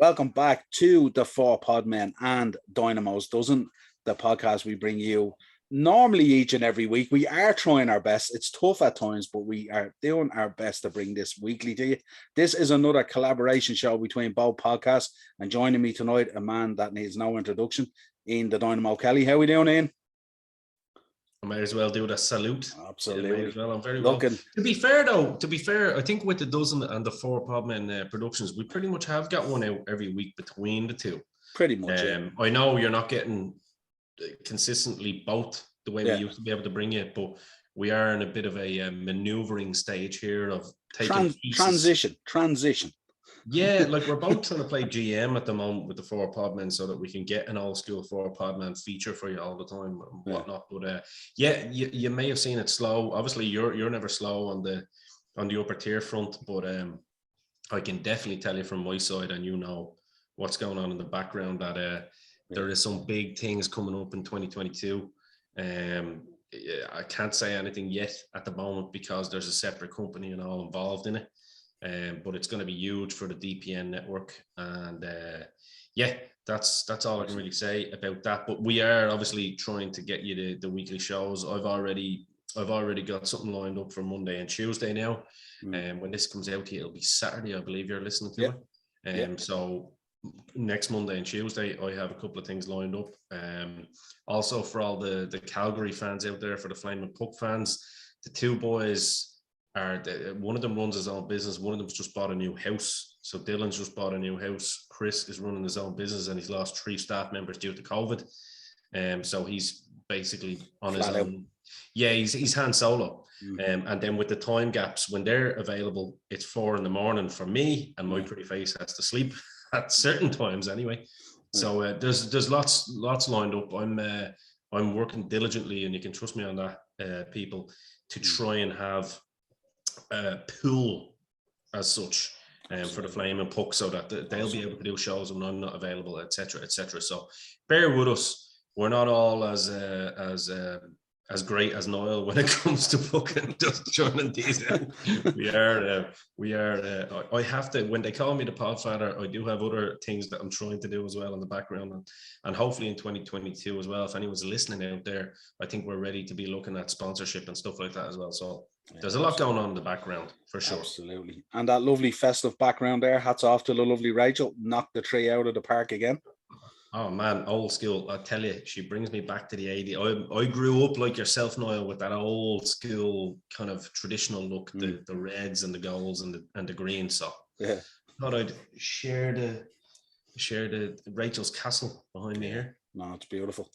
Welcome back to the Four Podmen and Dynamos Dozen, the podcast we bring you normally each and every week. We are trying our best. It's tough at times, but we are doing our best to bring this weekly to you. This is another collaboration show between both podcasts, and joining me tonight, a man that needs no introduction, Ian the Dynamo Kelly. How are we doing, Ian? I might as well do the salute. Absolutely. Well. I'm very well. To be fair, I think with the Dozen and the Four Podmen productions, we pretty much have got one out every week between the two. Pretty much. I know you're not getting consistently both the way we used to be able to bring it, but we are in a bit of a maneuvering stage here of taking transition. Yeah, like we're both trying to play GM at the moment with the Four Podmen so that we can get an old school Four Podmen feature for you all the time and whatnot. But you may have seen it slow. Obviously, you're never slow on the upper tier front, but I can definitely tell you from my side, and you know what's going on in the background, that there is some big things coming up in 2022. I can't say anything yet at the moment because there's a separate company and all involved in it. But it's going to be huge for the DPN network, and that's all I can really say about that. But we are obviously trying to get you the weekly shows. I've already got something lined up for Monday and Tuesday now, and when this comes out, it'll be Saturday, I believe you're listening to it. So next Monday and Tuesday, I have a couple of things lined up. Also for all the Calgary fans out there, for the Flaming Puck fans, the two boys. One of them runs his own business. One of them's just bought a new house. So Dylan's just bought a new house. Chris is running his own business, and he's lost 3 staff members due to COVID. So he's basically on his own. Yeah, he's hand solo. And then with the time gaps, when they're available, it's 4 a.m. for me, and my pretty face has to sleep at certain times anyway. So there's lots lined up. I'm working diligently, and you can trust me on that, people, to try and have pool as such for the Flaming Puck, so that they'll be able to do shows when I'm not available, etc. So bear with us. We're not all as great as Niall when it comes to fucking just joining these. We are. I have to. When they call me the Podfather, I do have other things that I'm trying to do as well in the background, and hopefully in 2022 as well. If anyone's listening out there, I think we're ready to be looking at sponsorship and stuff like that as well. So there's a lot going on in the background for sure. Absolutely, and that lovely festive background there. Hats off to the lovely Rachel. Knocked the tree out of the park again. Oh man, old school. I tell you, she brings me back to the 80s. I grew up like yourself, Niall, with that old school kind of traditional look, the reds and the golds and the greens. So I thought I'd share the Rachel's castle behind me here. No, it's beautiful.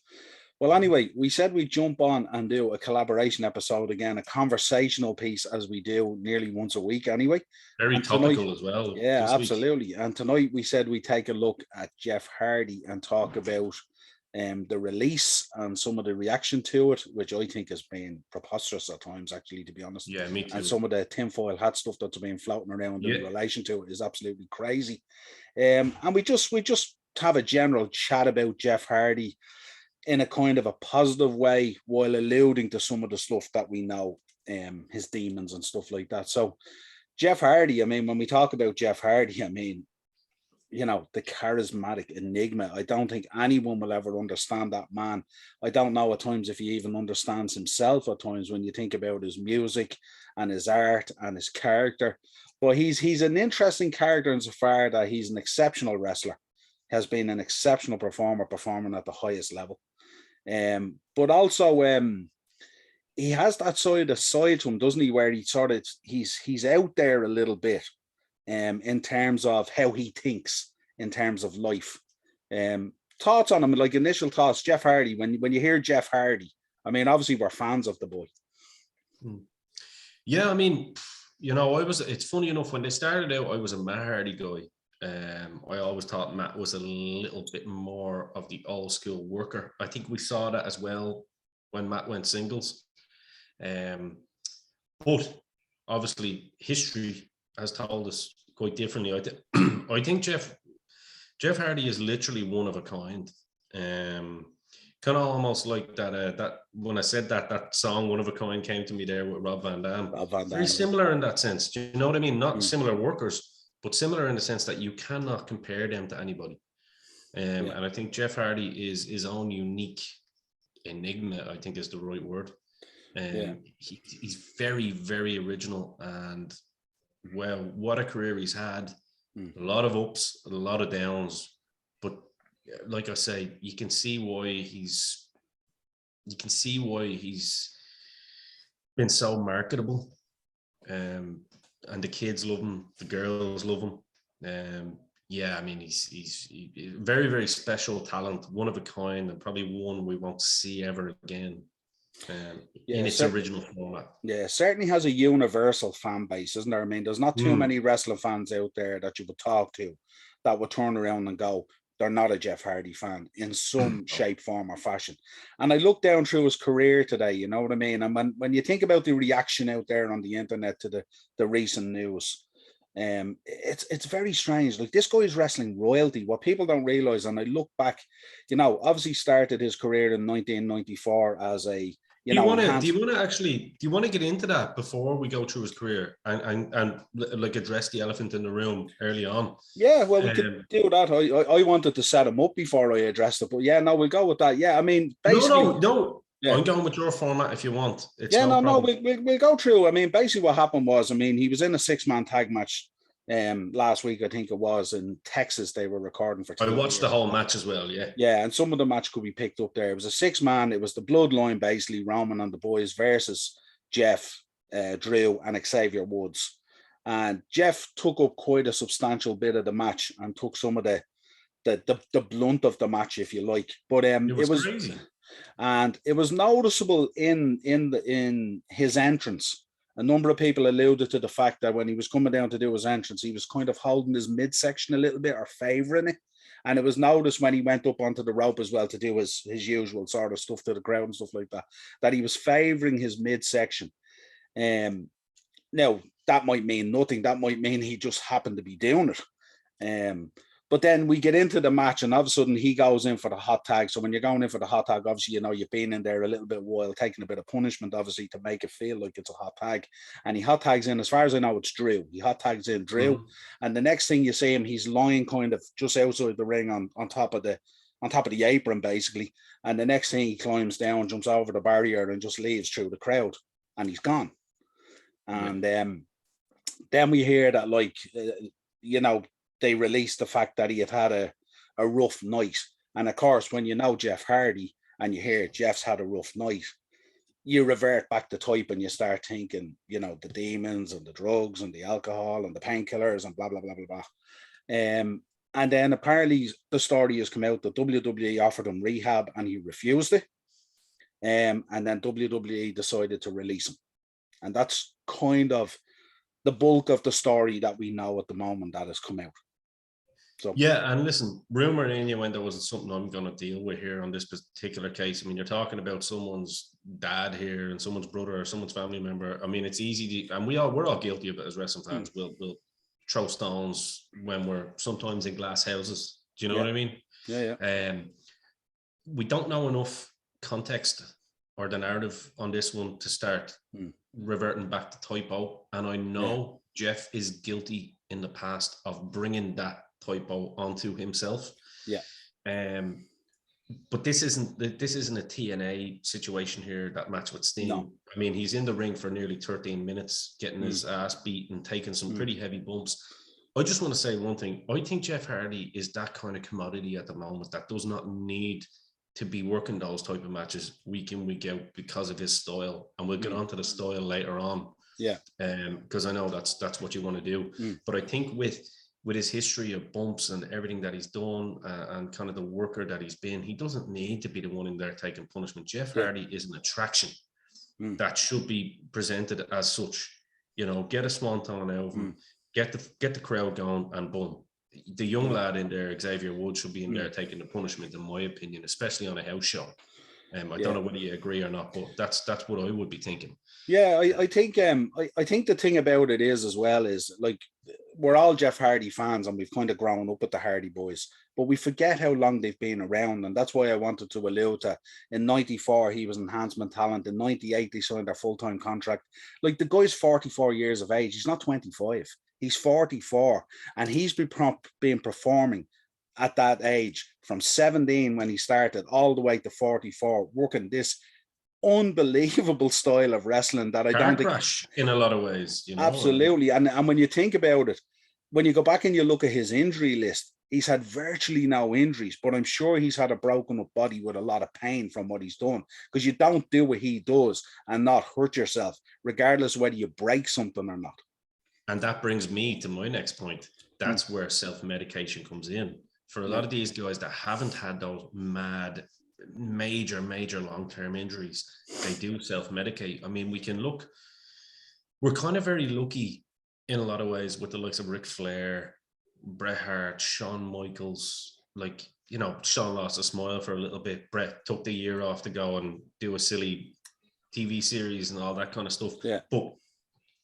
Well, anyway, we said we'd jump on and do a collaboration episode again, a conversational piece, as we do nearly once a week anyway. Very topical as well. Yeah, absolutely. And tonight we said we'd take a look at Jeff Hardy and talk about the release and some of the reaction to it, which I think has been preposterous at times, actually, to be honest. Yeah, me too. And some of the tinfoil hat stuff that's been floating around in relation to it is absolutely crazy. And we just have a general chat about Jeff Hardy in a kind of a positive way, while alluding to some of the stuff that we know, his demons and stuff like that. So Jeff Hardy, I mean, when we talk about Jeff Hardy, I mean, you know, the charismatic enigma. I don't think anyone will ever understand that man. I don't know at times if he even understands himself at times when you think about his music and his art and his character. But he's an interesting character insofar that he's an exceptional wrestler, has been an exceptional performer, performing at the highest level. But also he has that side to him, doesn't he, where he's out there a little bit in terms of how he thinks in terms of life. Thoughts on him, like initial thoughts, Jeff Hardy, when you hear Jeff Hardy, I mean, obviously we're fans of the boy. Yeah, I mean, you know, it's funny enough, when they started out, I was a Matt Hardy guy. I always thought Matt was a little bit more of the old school worker. I think we saw that as well when Matt went singles. But obviously history has told us quite differently. I think Jeff Hardy is literally one of a kind. Kind of almost like that when I said that song "One of a Kind" came to me there with Rob Van Dam. Very similar in that sense. Do you know what I mean? Not similar workers, but similar in the sense that you cannot compare them to anybody. And I think Jeff Hardy is his own unique enigma, I think is the right word. He's very, very original, and well, what a career he's had. A lot of ups, a lot of downs, but like I say, you can see why he's been so marketable, and the kids love him, the girls love him. I mean, he's very, very special talent, one of a kind, and probably one we won't see ever again in its original format. Yeah, certainly has a universal fan base, isn't there? I mean, there's not too many wrestling fans out there that you would talk to that would turn around and go, they're not a Jeff Hardy fan in some shape, form, or fashion. And I looked down through his career today, you know what I mean? And when you think about the reaction out there on the internet to the recent news, it's very strange. Like, this guy is wrestling royalty. What people don't realize, and I look back, you know, obviously started his career in 1994 as a, do you want to get into that before we go through his career and like address the elephant in the room early on? Yeah, well, we could do that. I wanted to set him up before I addressed it, but yeah, no, we'll go with that. Yeah, I mean, basically, no. Yeah. I'm going with your format if you want. We'll go through. I mean, basically what happened was, I mean, he was in a 6-man tag match last week, I think it was, in Texas. They were recording for TV. I watched the whole match as well, yeah, and some of the match could be picked up there. It was a 6-man. It was the bloodline, basically, Roman and the boys versus Jeff, Drew, and Xavier Woods. And Jeff took up quite a substantial bit of the match and took some of the blunt of the match, if you like. But it was crazy. And it was noticeable in his entrance. A number of people alluded to the fact that when he was coming down to do his entrance, he was kind of holding his midsection a little bit or favoring it. And it was noticed when he went up onto the rope as well to do his usual sort of stuff to the crowd and stuff like that, that he was favoring his midsection. Now, that might mean nothing. That might mean he just happened to be doing it. But then we get into the match, and all of a sudden he goes in for the hot tag. So when you're going in for the hot tag, obviously, you know, you've been in there a little bit while, taking a bit of punishment, obviously, to make it feel like it's a hot tag. And he hot tags in, as far as I know, it's Drew. He hot tags in Drew. And the next thing you see him, he's lying kind of just outside the ring on top of the apron, basically. And the next thing, he climbs down, jumps over the barrier, and just leaves through the crowd. And he's gone. And then we hear that, like, you know, they released the fact that he had a rough night. And of course, when you know Jeff Hardy and you hear Jeff's had a rough night, you revert back to type and you start thinking, you know, the demons and the drugs and the alcohol and the painkillers and blah, blah, blah, blah, blah. And then apparently the story has come out that WWE offered him rehab and he refused it. And then WWE decided to release him. And that's kind of the bulk of the story that we know at the moment that has come out. So, yeah, and listen, rumor and innuendo wasn't something I'm going to deal with here on this particular case. I mean, you're talking about someone's dad here and someone's brother or someone's family member. I mean, it's easy to, and we're all guilty of it as wrestling fans. We'll throw stones when we're sometimes in glass houses. Do you know what I mean? Yeah. We don't know enough context or the narrative on this one to start reverting back to typo. And I know Jeff is guilty in the past of bringing that typo onto himself. But this isn't a TNA situation here, that match with Sting. No. I mean, he's in the ring for nearly 13 minutes, getting his ass beat and taking some pretty heavy bumps. I just want to say one thing. I think Jeff Hardy is that kind of commodity at the moment that does not need to be working those type of matches week in, week out because of his style. And we'll get onto the style later on. Because I know that's what you want to do. But I think with his history of bumps and everything that he's done and kind of the worker that he's been, he doesn't need to be the one in there taking punishment. Jeff Hardy is an attraction that should be presented as such. You know, get a swanton out of him, get the crowd going, and boom. The young lad in there, Xavier Woods, should be in there taking the punishment, in my opinion, especially on a house show. I don't know whether you agree or not, but that's what I would be thinking. Yeah, I think the thing about it is, as well, is like, we're all Jeff Hardy fans and we've kind of grown up with the Hardy Boys, but we forget how long they've been around. And that's why I wanted to allude to, in 94, he was enhancement talent. In 98, they signed their full-time contract. Like, the guy's 44 years of age. He's not 25. He's 44, and he's been performing at that age from 17 when he started all the way to 44, working this unbelievable style of wrestling that I don't think crash in a lot of ways, Absolutely. And when you think about it, when you go back and you look at his injury list, he's had virtually no injuries, but I'm sure he's had a broken up body with a lot of pain from what he's done, because you don't do what he does and not hurt yourself, regardless of whether you break something or not. And that brings me to my next point. That's where self-medication comes in. For a lot of these guys that haven't had those major long-term injuries, they do self-medicate. I mean, we're kind of very lucky in a lot of ways with the likes of Ric Flair, Bret Hart, Shawn Michaels. Like, Shawn lost a smile for a little bit. Bret took the year off to go and do a silly TV series and all that kind of stuff. Yeah. But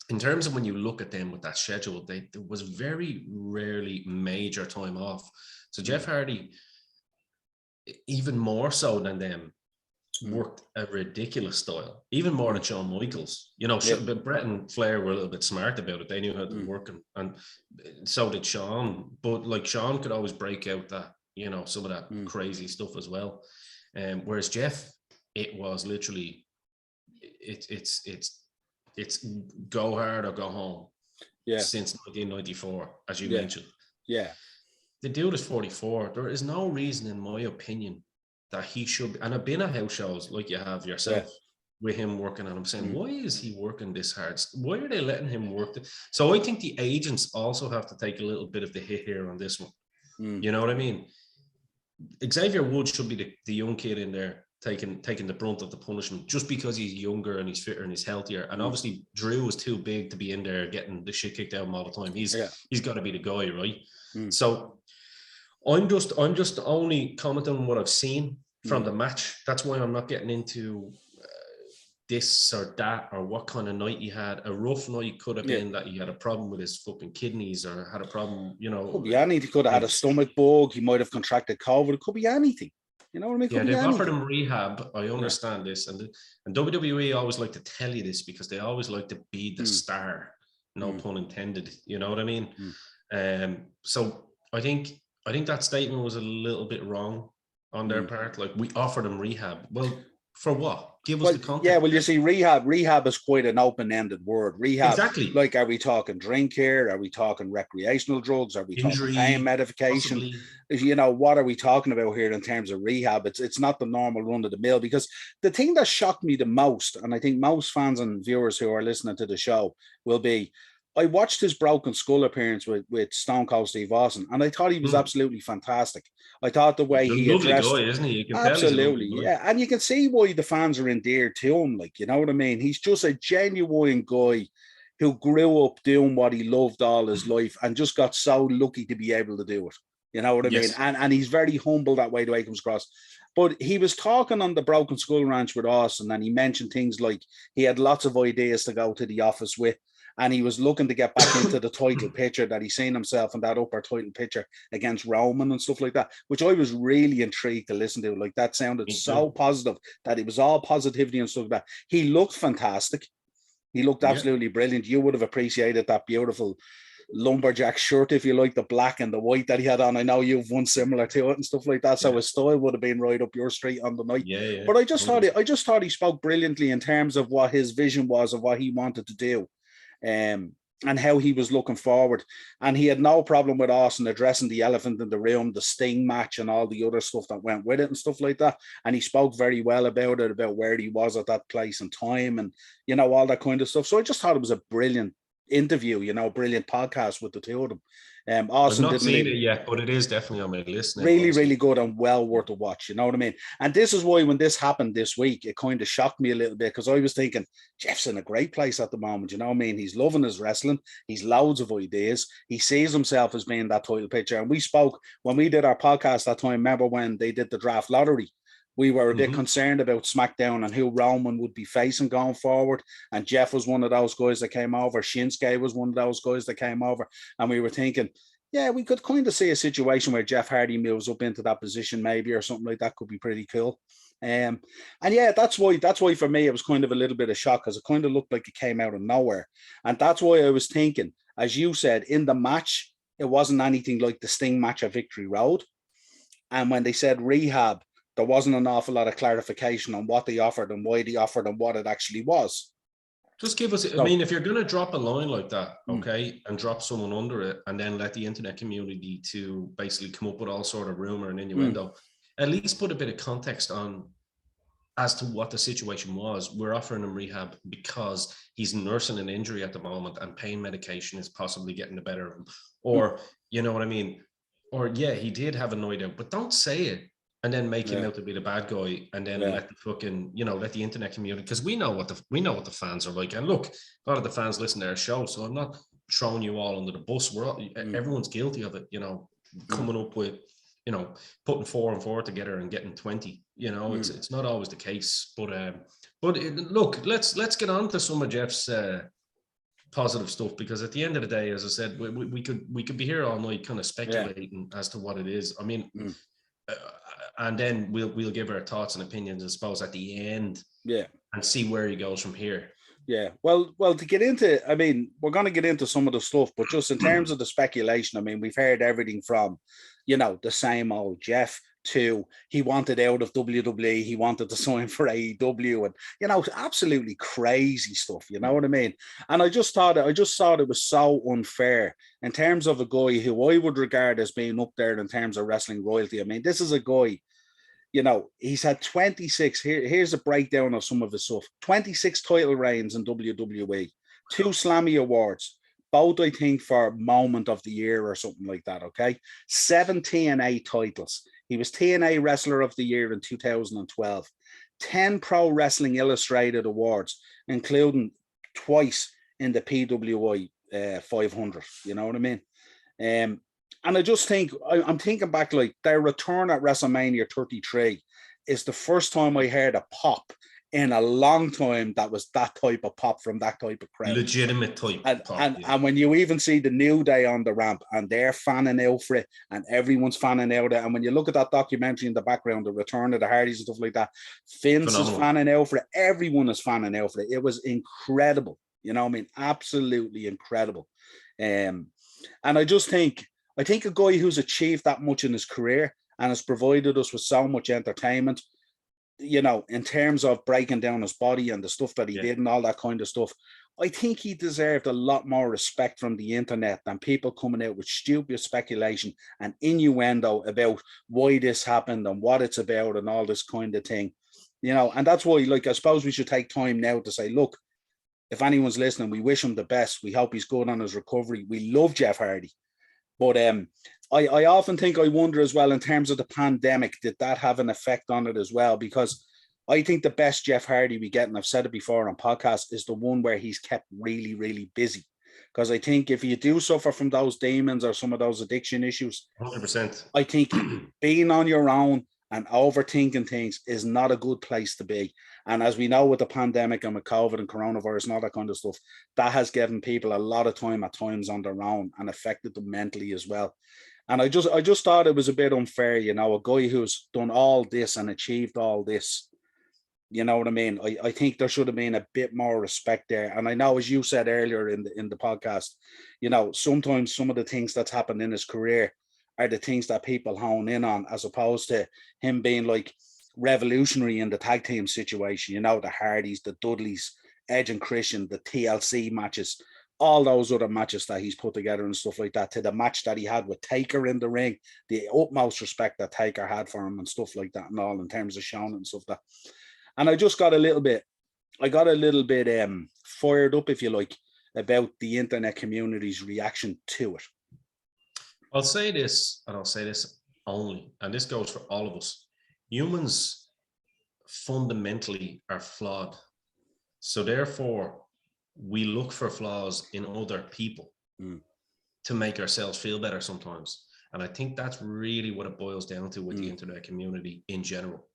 in terms of when you look at them with that schedule, there was very rarely major time off. So Jeff Hardy, even more so than them, worked a ridiculous style, even more than Shawn Michaels. But Bret and Flair were a little bit smart about it. They knew how to work, and so did Shawn. But like, Shawn could always break out that, some of that crazy stuff as well. Whereas Jeff, it was literally, it's go hard or go home. Yeah. Since 1994, as you mentioned. Yeah. The dude is 44. There is no reason, in my opinion, that he should. And I've been at house shows like you have yourself with him working, and I'm saying, why is he working this hard? Why are they letting him work? So I think the agents also have to take a little bit of the hit here on this one. You know what I mean? Xavier Woods should be the young kid in there taking the brunt of the punishment, just because he's younger and he's fitter and he's healthier. And obviously Drew is too big to be in there getting the shit kicked out of him all the time. He's got to be the guy, right? So I'm just only commenting on what I've seen from the match. That's why I'm not getting into this or that or what kind of night he had. A rough night could have been that he had a problem with his fucking kidneys or had a problem, Could be anything. He could have had a stomach bug. He might have contracted COVID. It could be anything. You know what I mean? They've offered him rehab. I understand this. And WWE always like to tell you this because they always like to be the star. No pun intended. You know what I mean? So I think that statement was a little bit wrong on their part. Like, we offered him rehab. Well, for what? Give us the context. Yeah, well, you see, rehab is quite an open-ended word. Rehab, exactly. Like, are we talking drink here? Are we talking recreational drugs? Are we talking pain medication? Possibly. What are we talking about here in terms of rehab? It's not the normal run of the mill, because the thing that shocked me the most, and I think most fans and viewers who are listening to the show will be, I watched his Broken Skull appearance with Stone Cold Steve Austin, and I thought he was absolutely fantastic. I thought the way he addressed, guy, isn't he? You can absolutely, and you can see why the fans are endeared to him. Like, you know what I mean? He's just a genuine guy who grew up doing what he loved all his life, and just got so lucky to be able to do it. You know what I mean? And he's very humble that way, the way he comes across. But he was talking on the Broken Skull Ranch with Austin, and he mentioned things like he had lots of ideas to go to the office with. And he was looking to get back into the title picture, that he's seen himself in that upper title picture against Roman and stuff like that, which I was really intrigued to listen to. Like, that sounded so positive, that it was all positivity and stuff like that. He looked fantastic. He looked absolutely brilliant. You would have appreciated that beautiful lumberjack shirt, if you like, the black and the white that he had on. I know you've one similar to it and stuff like that. So his style would have been right up your street on the night. But I just thought he spoke brilliantly in terms of what his vision was of what he wanted to do. And how he was looking forward, and he had no problem with Austin addressing the elephant in the room, the Sting match and all the other stuff that went with it and stuff like that. And he spoke very well about it, about where he was at that place and time, and all that kind of stuff. So I just thought it was a brilliant interview, brilliant podcast with the two of them. Austin, I've not seen it yet, but it is definitely on my list now. Really good and well worth a watch. You know what I mean? And this is why, when this happened this week, it kind of shocked me a little bit, because I was thinking, Jeff's in a great place at the moment. You know what I mean? He's loving his wrestling. He's loads of ideas. He sees himself as being that title picture. And we spoke when we did our podcast that time. Remember when they did the draft lottery? We were a bit concerned about SmackDown and who Roman would be facing going forward. And Jeff was one of those guys that came over. Shinsuke was one of those guys that came over. And we were thinking, we could kind of see a situation where Jeff Hardy moves up into that position maybe, or something like that. Could be pretty cool. And that's why for me, it was kind of a little bit of shock, because it kind of looked like it came out of nowhere. And that's why I was thinking, as you said, in the match, it wasn't anything like the Sting match at Victory Road. And when they said Rehab, there wasn't an awful lot of clarification on what they offered and why they offered and what it actually was. Just give us, I mean, if you're going to drop a line like that, okay, and drop someone under it and then let the internet community to basically come up with all sort of rumor and innuendo, at least put a bit of context on as to what the situation was. We're offering him rehab because he's nursing an injury at the moment and pain medication is possibly getting the better of him. Or, you know what I mean? Or, yeah, he did have a night out, but don't say it and then make him out to be the bad guy and then let the fucking, you know, let the internet community, because we know what the fans are like. And look, a lot of the fans listen to our show, so I'm not throwing you all under the bus. We're all, everyone's guilty of it, you know, coming up with, you know, putting 4 and 4 together and getting 20. You know, it's not always the case. But look, let's get on to some of Jeff's positive stuff, because at the end of the day, as I said, we could be here all night kind of speculating as to what it is. I mean, and then we'll give our thoughts and opinions, I suppose, at the end. Yeah. And see where he goes from here. Yeah. Well, to get into, I mean, we're going to get into some of the stuff, but just in terms of the speculation, I mean, we've heard everything from, you know, the same old Jeff to he wanted out of WWE, he wanted to sign for AEW, and, you know, absolutely crazy stuff, you know what I mean? And I just thought it was so unfair in terms of a guy who I would regard as being up there in terms of wrestling royalty. I mean, this is a guy, you know, he's had 26, here's a breakdown of some of his stuff: 26 title reigns in WWE, 2 Slammy Awards, both, I think, for Moment of the Year or something like that, okay? 7 TNA titles. He was TNA Wrestler of the Year in 2012. 10 Pro Wrestling Illustrated Awards, including twice in the PWI 500, you know what I mean? And I just think, I'm thinking back, like, their return at WrestleMania 33 is the first time I heard a pop in a long time that was that type of pop from that type of crowd. Legitimate type and, pop. And when you even see the New Day on the ramp and they're fanning out for it and everyone's fanning out it, and when you look at that documentary in the background, the Return of the Hardys and stuff like that, Vince is fanning out for it, everyone is fanning out for it. It was incredible. You know what I mean? Absolutely incredible. And I just think a guy who's achieved that much in his career and has provided us with so much entertainment, you know, in terms of breaking down his body and the stuff that he did and all that kind of stuff, I think he deserved a lot more respect from the internet than people coming out with stupid speculation and innuendo about why this happened and what it's about and all this kind of thing, you know. And that's why, like, I suppose we should take time now to say, look, if anyone's listening, we wish him the best. We hope he's good on his recovery. We love Jeff Hardy. But I often think, I wonder as well, in terms of the pandemic, did that have an effect on it as well? Because I think the best Jeff Hardy we get, and I've said it before on podcasts, is the one where he's kept really, really busy. Because I think if you do suffer from those demons or some of those addiction issues, 100%, I think being on your own and overthinking things is not a good place to be. And as we know, with the pandemic and with COVID and coronavirus and all that kind of stuff, that has given people a lot of time at times on their own and affected them mentally as well. And I just thought it was a bit unfair, you know, a guy who's done all this and achieved all this, you know what I mean? I think there should have been a bit more respect there. And I know, as you said earlier in the podcast, you know, sometimes some of the things that's happened in his career are the things that people hone in on, as opposed to him being like revolutionary in the tag team situation, you know, the Hardys, the Dudleys, Edge and Christian, the TLC matches, all those other matches that he's put together and stuff like that, to the match that he had with Taker in the ring, the utmost respect that Taker had for him and stuff like that, and all in terms of showing and stuff that. And I just got a little bit fired up, if you like, about the internet community's reaction to it. I'll say this, and I'll say this only, and this goes for all of us. Humans fundamentally are flawed. So therefore, we look for flaws in other people to make ourselves feel better sometimes. And I think that's really what it boils down to with the internet community in general.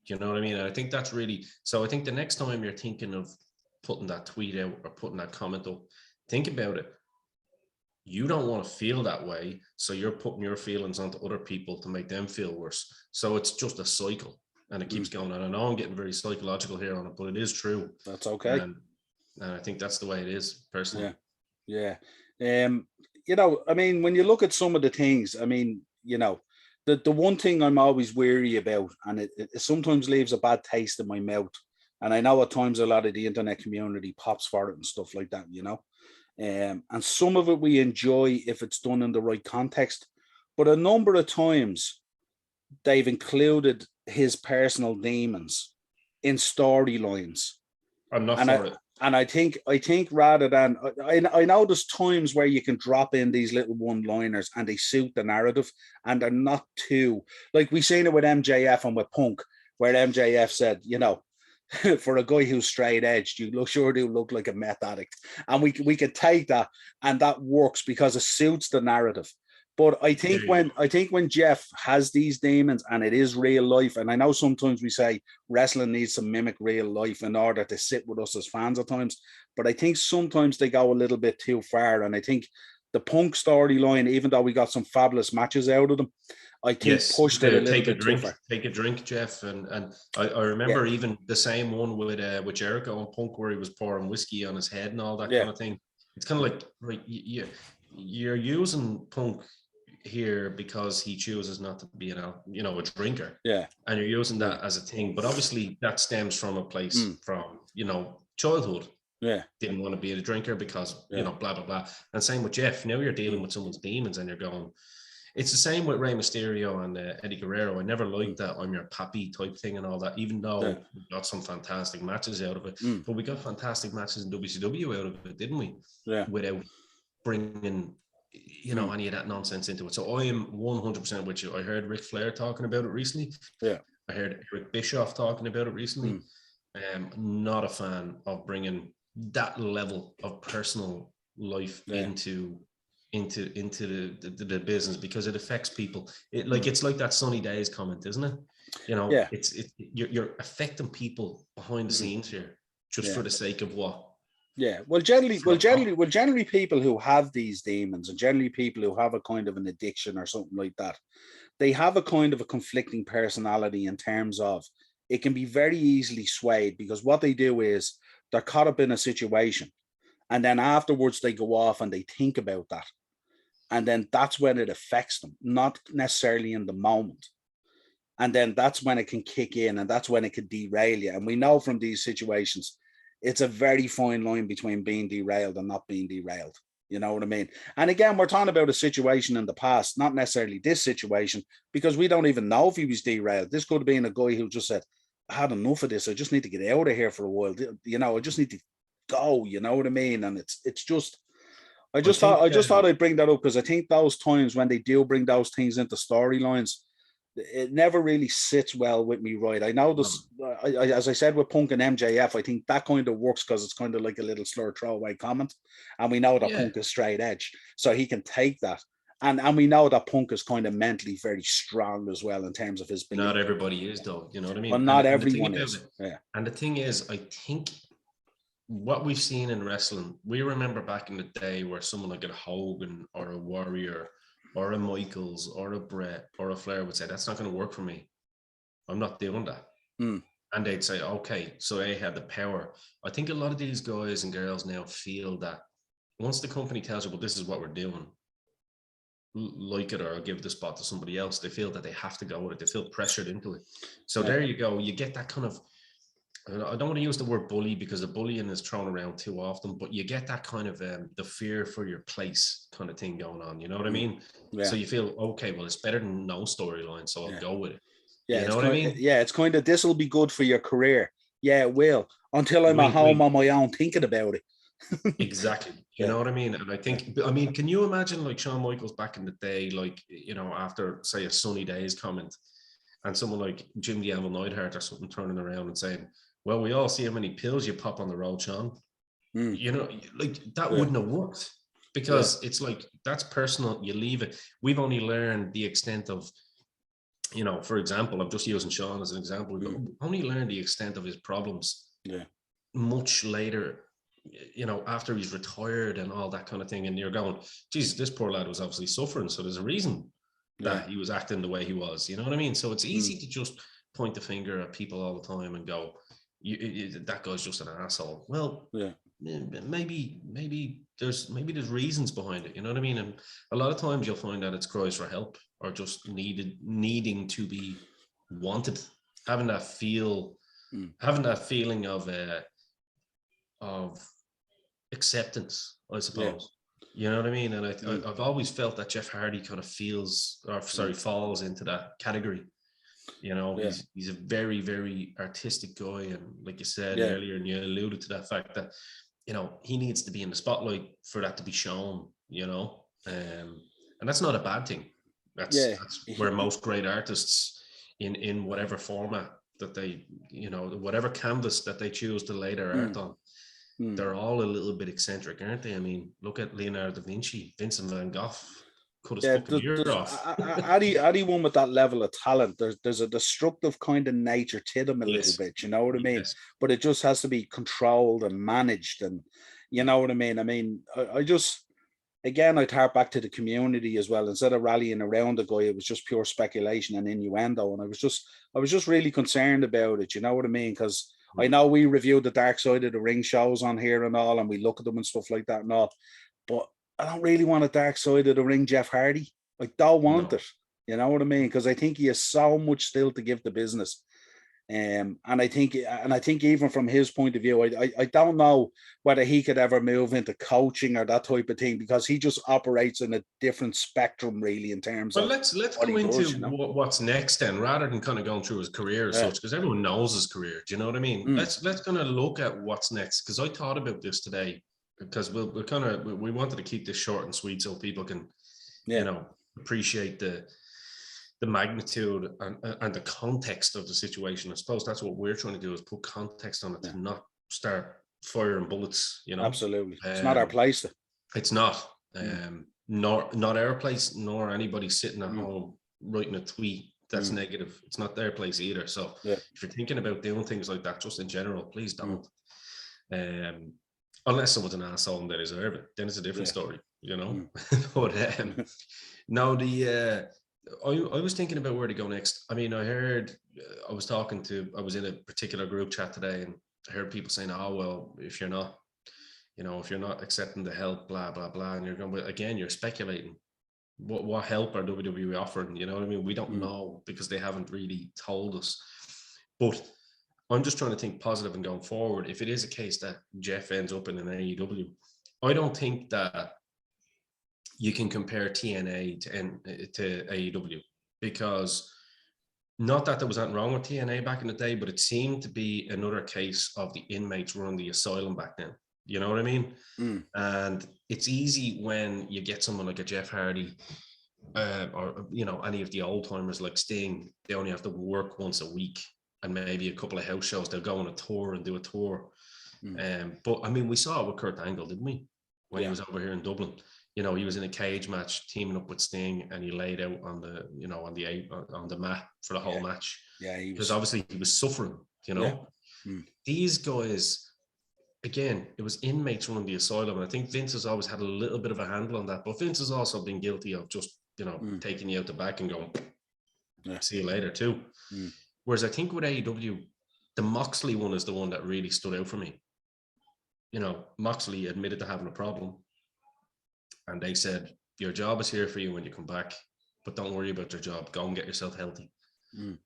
Do you know what I mean? And I think that's really, so I think the next time you're thinking of putting that tweet out or putting that comment up, think about it. You don't want to feel that way, so you're putting your feelings onto other people to make them feel worse. So it's just a cycle, and it keeps going. And I know I'm getting very psychological here on it, but it is true. That's okay. And I think that's the way it is, personally. Yeah. You know, I mean, when you look at some of the things, I mean, you know, the one thing I'm always weary about, and it sometimes leaves a bad taste in my mouth, and I know at times a lot of the internet community pops for it and stuff like that, you know. And some of it we enjoy if it's done in the right context, but a number of times they've included his personal demons in storylines. I'm not And for it. And I think rather than I know there's times where you can drop in these little one-liners and they suit the narrative and they're not too, like we seen it with MJF and with Punk, where MJF said, you know, for a guy who's straight edged, you sure do look like a meth addict. And we could take that, and that works because it suits the narrative. But I think when Jeff has these demons and it is real life, and I know sometimes we say wrestling needs to mimic real life in order to sit with us as fans at times, but I think sometimes they go a little bit too far. And I think the Punk storyline, even though we got some fabulous matches out of them, I think pushed it a little bit too far. Take a drink, Jeff, and I remember even the same one with Jericho and Punk, where he was pouring whiskey on his head and all that kind of thing. It's kind of like, right, you're using Punk here because he chooses not to be a drinker, and you're using that as a thing, but obviously that stems from a place from childhood. Didn't want to be a drinker because blah blah blah. And same with Jeff. Now you're dealing with someone's demons and you're going, it's the same with Rey Mysterio and Eddie Guerrero. I never liked that I'm your pappy type thing and all that, even though we got some fantastic matches out of it. But we got fantastic matches in WCW out of it, didn't we? Without bringing any of that nonsense into it. So I am 100% with you. I heard Ric Flair talking about it recently. I heard Eric Bischoff talking about it recently. Not a fan of bringing that level of personal life into the business, because it affects people. It's like that Sunny Days comment, isn't it? You're affecting people behind the scenes here just for the sake of what. Generally people who have these demons, and generally people who have a kind of an addiction or something like that, they have a kind of a conflicting personality in terms of it can be very easily swayed, because what they do is they're caught up in a situation and then afterwards they go off and they think about that. And then that's when it affects them, not necessarily in the moment. And then that's when it can kick in, and that's when it can derail you. And we know from these situations, it's a very fine line between being derailed and not being derailed. You know what I mean? And again, we're talking about a situation in the past, not necessarily this situation, because we don't even know if he was derailed. This could have been a guy who just said, I had enough of this. I just need to get out of here for a while. I just need to go. You know what I mean? And it's just, I just thought I'd bring that up, because I think those times when they do bring those things into storylines, it never really sits well with me, right? I know this, as I said with Punk and MJF, I think that kind of works because it's kind of like a little slur throwaway comment, and we know that Punk is straight edge, so he can take that, and we know that Punk is kind of mentally very strong as well in terms of his belief. Not everybody is, though. You know what I mean? Well, not everyone is. And the thing is, I think what we've seen in wrestling, we remember back in the day where someone like a Hogan or a Warrior or a Michaels or a Brett or a Flair would say, that's not going to work for me. I'm not doing that. And they'd say, okay, so they had the power. I think a lot of these guys and girls now feel that once the company tells you, well, this is what we're doing, like it or I'll give the spot to somebody else, they feel that they have to go with it. They feel pressured into it. So there you go. You get that kind of, I don't want to use the word bully because the bullying is thrown around too often, but you get that kind of the fear for your place kind of thing going on. You know what I mean? So you feel, okay, well, it's better than no storyline, so I'll go with it. You know what I mean? It's kind of, this will be good for your career. Yeah, it will. Until I'm at home on my own thinking about it. Exactly. You know what I mean? And I think, can you imagine like Shawn Michaels back in the day, like, after, say, a Sunny Days comment, and someone like Jim the Anvil Neidhart or something turning around and saying, well, we all see how many pills you pop on the road, Sean. That wouldn't have worked, because it's like, that's personal. You leave it. We've only learned the extent of, for example, I'm just using Sean as an example. We've only learned the extent of his problems much later, after he's retired and all that kind of thing. And you're going, Jesus, this poor lad was obviously suffering. So there's a reason that he was acting the way he was. You know what I mean? So it's easy to just point the finger at people all the time and go, that guy's just an asshole. Well, maybe there's reasons behind it. You know what I mean? And a lot of times you'll find that it's cries for help or just needing to be wanted, having that feeling of acceptance, I suppose. You know what I mean? And I've always felt that Jeff Hardy kind of falls into that category. You know, he's a very, very artistic guy. And like you said earlier, and you alluded to that fact that, you know, he needs to be in the spotlight for that to be shown, you know. And that's not a bad thing. That's where most great artists in whatever format that they, you know, whatever canvas that they choose to lay their art on, they're all a little bit eccentric, aren't they? I mean, look at Leonardo da Vinci, Vincent van Gogh, cut his fucking ear off. Anyone with that level of talent, there's a destructive kind of nature to them a little bit, you know what I mean? But it just has to be controlled and managed, and you know what I mean? I mean, I just, again, I'd harp back to the community as well. Instead of rallying around the guy, it was just pure speculation and innuendo. And I was just really concerned about it, you know what I mean? Because I know we reviewed the Dark Side of the Ring shows on here and all, and we look at them and stuff like that and all, but I don't really want a Dark Side of the Ring Jeff Hardy. I don't want it. You know what I mean? Because I think he has so much still to give the business. And I think even from his point of view, I don't know whether he could ever move into coaching or that type of thing, because he just operates in a different spectrum, really, in terms of. Let's go into what's next then, rather than kind of going through his career as such, because everyone knows his career. Do you know what I mean? Let's kind of look at what's next, because I thought about this today, because we wanted to keep this short and sweet so people can, you know, appreciate the magnitude and the context of the situation. I suppose that's what we're trying to do, is put context on it, to not start firing bullets, you know. Absolutely. It's not our place. It's not. Not our place, nor anybody sitting at home writing a tweet that's negative. It's not their place either. So if you're thinking about doing things like that, just in general, please don't. Unless someone's an asshole and they deserve it, then it's a different story, you know. But now I was thinking about where to go next. I mean, I was in a particular group chat today, and I heard people saying, oh, well, if you're not accepting the help, blah, blah, blah, and you're going, well, again, you're speculating. What help are WWE offering? You know what I mean? We don't know, because they haven't really told us. But I'm just trying to think positive and going forward. If it is a case that Jeff ends up in an AEW, I don't think that you can compare TNA to AEW, because not that there was anything wrong with TNA back in the day, but it seemed to be another case of the inmates running the asylum back then. You know what I mean? And it's easy when you get someone like a Jeff Hardy, or, you know, any of the old timers like Sting. They only have to work once a week and maybe a couple of house shows. They'll go on a tour and do a tour. But I mean, we saw it with Kurt Angle, didn't we? When he was over here in Dublin. You know, he was in a cage match teaming up with Sting, and he laid out on the mat for the whole match. Yeah, because obviously he was suffering, you know. These guys, again, it was inmates running the asylum, and I think Vince has always had a little bit of a handle on that. But Vince has also been guilty of just, you know, taking you out the back and going, see you later too. Whereas I think with AEW, the Moxley one is the one that really stood out for me. You know, Moxley admitted to having a problem, and they said, your job is here for you when you come back, but don't worry about your job. Go and get yourself healthy.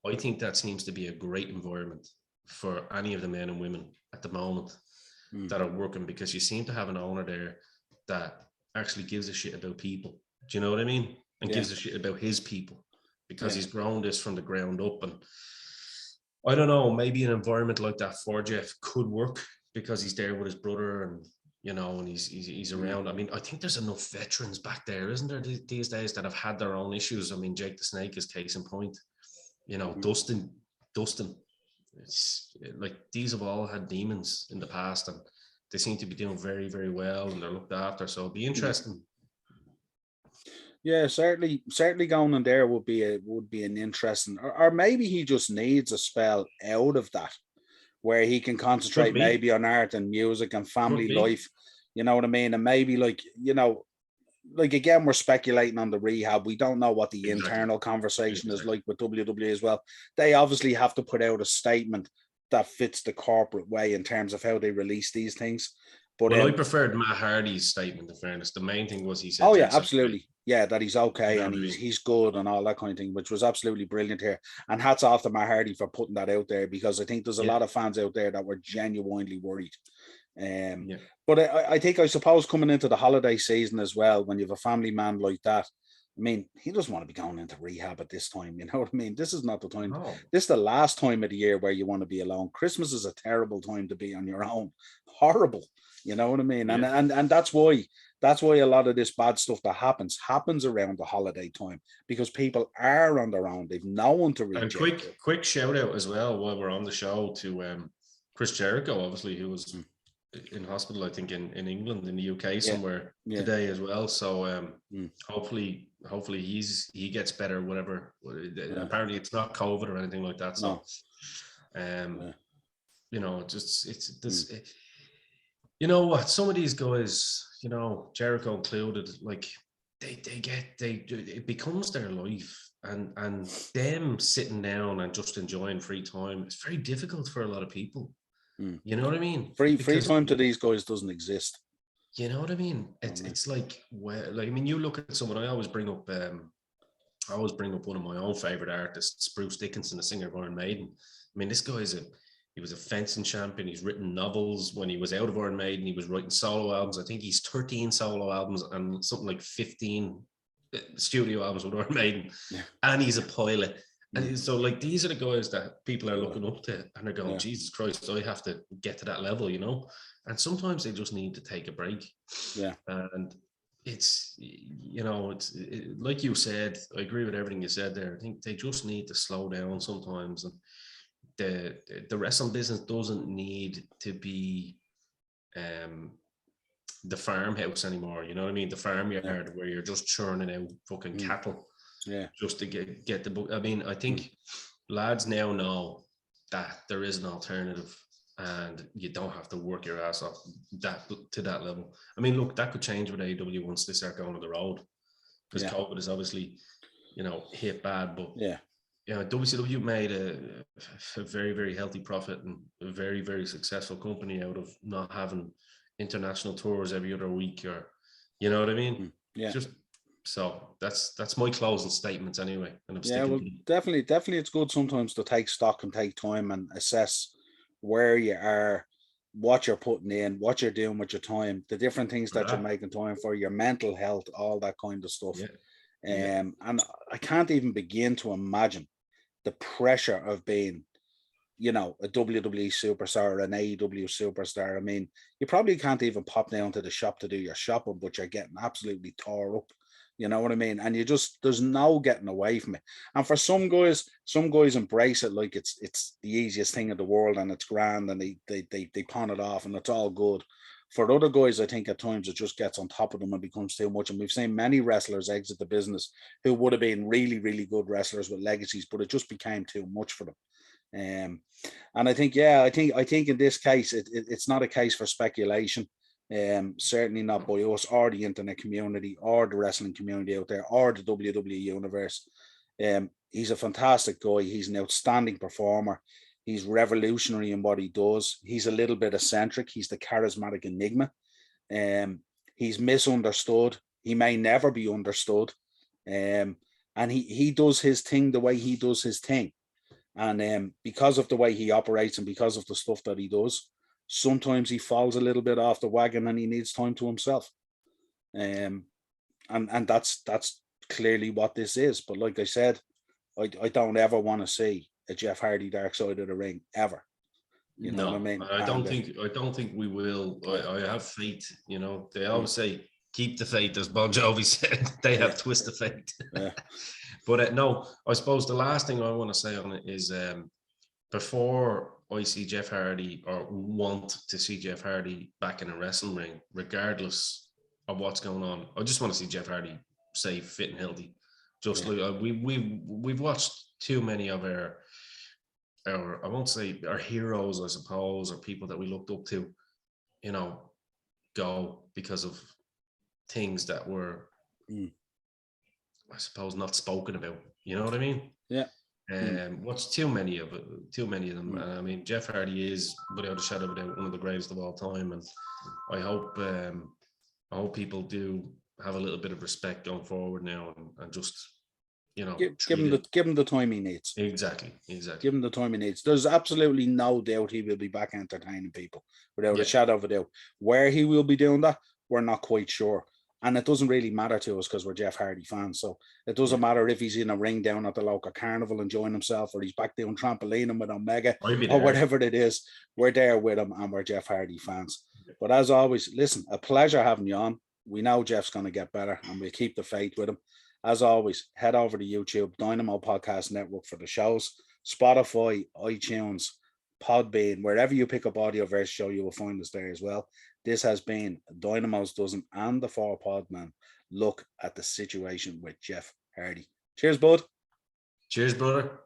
I think that seems to be a great environment for any of the men and women at the moment that are working, because you seem to have an owner there that actually gives a shit about people. Do you know what I mean? And gives a shit about his people, because he's grown this from the ground up. And I don't know, maybe an environment like that for Jeff could work, because he's there with his brother, and, you know, and he's around. I mean, I think there's enough veterans back there, isn't there, these days, that have had their own issues. I mean, Jake the Snake is case in point. You know, Dustin. It's like, these have all had demons in the past, and they seem to be doing very, very well, and they're looked after. So it'll be interesting. Yeah, certainly going in there would be an interesting, or maybe he just needs a spell out of that, where he can concentrate maybe on art and music and family life. You know what I mean? And maybe, like, you know, like, again, we're speculating on the Rehab. We don't know what the internal conversation is like with WWE as well. They obviously have to put out a statement that fits the corporate way in terms of how they release these things. But well, I preferred Matt Hardy's statement. In fairness, the main thing was he said, "Oh yeah, absolutely, yeah, that he's okay, you know and what I mean? he's good and all that kind of thing," which was absolutely brilliant here. And hats off to Matt Hardy for putting that out there, because I think there's a lot of fans out there that were genuinely worried. But I think, I suppose, coming into the holiday season as well, when you have a family man like that, I mean, he doesn't want to be going into rehab at this time. You know what I mean? This is not the time. No. This is the last time of the year where you want to be alone. Christmas is a terrible time to be on your own. Horrible. You know what I mean? Yeah. And that's why a lot of this bad stuff that happens around the holiday time, because people are on their own. They've no one to reach out And to. quick shout out as well while we're on the show to Chris Jericho, obviously, who was in hospital, I think in England, in the UK somewhere today as well. So hopefully he gets better, whatever. Apparently it's not COVID or anything like that. So you know, it's this. You know what? Some of these guys, you know, Jericho included, like it becomes their life, and them sitting down and just enjoying free time. It's very difficult for a lot of people. You know what I mean? Free time to these guys doesn't exist. You know what I mean? It's like, well, like, I mean, you look at someone. I always bring up one of my own favorite artists, Bruce Dickinson, the singer of Iron Maiden. I mean, this guy he was a fencing champion. He's written novels. When he was out of Iron Maiden, he was writing solo albums. I think he's 13 solo albums and something like 15 studio albums with Iron Maiden. Yeah. And he's a pilot. And so, like, these are the guys that people are looking up to, and they're going, Jesus Christ, I have to get to that level, you know? And sometimes they just need to take a break. Yeah. And it's, you know, like you said, I agree with everything you said there. I think they just need to slow down sometimes. And the wrestling business doesn't need to be the farmhouse anymore. You know what I mean? The farmyard where you're just churning out fucking cattle. Yeah, just to get the book. I mean, I think lads now know that there is an alternative, and you don't have to work your ass off to that level. I mean, look, that could change with AEW once they start going on the road, because COVID is obviously, you know, hit bad. But you know, WCW made a very, very healthy profit and a very, very successful company out of not having international tours every other week, or, you know what I mean? Yeah. So that's my closing statements anyway. And definitely it's good sometimes to take stock and take time and assess where you are, what you're putting in, what you're doing with your time, the different things that you're making time for, your mental health, all that kind of stuff. And I can't even begin to imagine the pressure of being, you know, a WWE superstar or an AEW superstar. I mean, you probably can't even pop down to the shop to do your shopping, but you're getting absolutely tore up. You know what I mean? And there's no getting away from it. And for some guys embrace it like it's the easiest thing in the world, and it's grand, and they pawn it off and it's all good. For other guys, I think at times it just gets on top of them and becomes too much. And we've seen many wrestlers exit the business who would have been really, really good wrestlers with legacies, but it just became too much for them. And I think, I think in this case, it's not a case for speculation. Certainly not by us or the internet community or the wrestling community out there or the WWE universe. He's a fantastic guy. He's an outstanding performer. He's revolutionary in what he does. He's a little bit eccentric. He's the charismatic enigma. He's misunderstood. He may never be understood. And he does his thing the way he does his thing. And because of the way he operates and because of the stuff that he does, sometimes he falls a little bit off the wagon and he needs time to himself. And that's clearly what this is. But like I said, I don't ever want to see a Jeff Hardy dark side of the ring ever. You know what I mean? I don't think we will. I have faith. You know, they always say keep the faith, as Bon Jovi said. They have twist the faith. But no, I suppose the last thing I want to say on it is before I see Jeff Hardy or want to see Jeff Hardy back in a wrestling ring, regardless of what's going on, I just want to see Jeff Hardy safe, fit, and healthy. Just like we've watched too many of our I won't say our heroes, I suppose, or people that we looked up to, you know, go because of things that were, I suppose, not spoken about. You know what I mean? Yeah. What's too many of them. And I mean, Jeff Hardy is, without a shadow of a doubt, one of the greatest of all time. And I hope people do have a little bit of respect going forward now, and just, you know, give him the time he needs. Exactly. Give him the time he needs. There's absolutely no doubt he will be back entertaining people, without a shadow of a doubt. Where he will be doing that, we're not quite sure. And it doesn't really matter to us because we're Jeff Hardy fans. So it doesn't matter if he's in a ring down at the local carnival enjoying himself, or he's back doing trampolining with Omega, or whatever it is. We're there with him, and we're Jeff Hardy fans. But as always, listen, a pleasure having you on. We know Jeff's going to get better, and we'll keep the faith with him. As always, head over to YouTube, Dynamo Podcast Network for the shows, Spotify, iTunes, Podbean, wherever you pick up audio verse show, you will find us there as well. This has been Dynamos Dozen and the 4 Podmen look at the situation with Jeff Hardy. Cheers, bud. Cheers, brother.